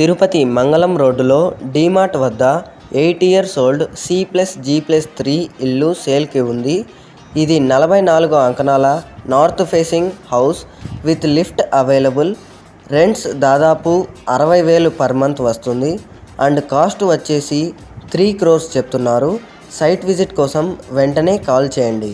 తిరుపతి మంగళం రోడ్డులో డీమార్ట్ వద్ద 8 years old C+G+3 ఇల్లు సేల్కి ఉంది. ఇది 44 అంకణాల north facing house with lift available. Rents దాదాపు 60,000 పర్ మంత్ వస్తుంది అండ్ కాస్ట్ వచ్చేసి 3 crores చెప్తున్నారు. సైట్ విజిట్ కోసం వెంటనే కాల్ చేయండి.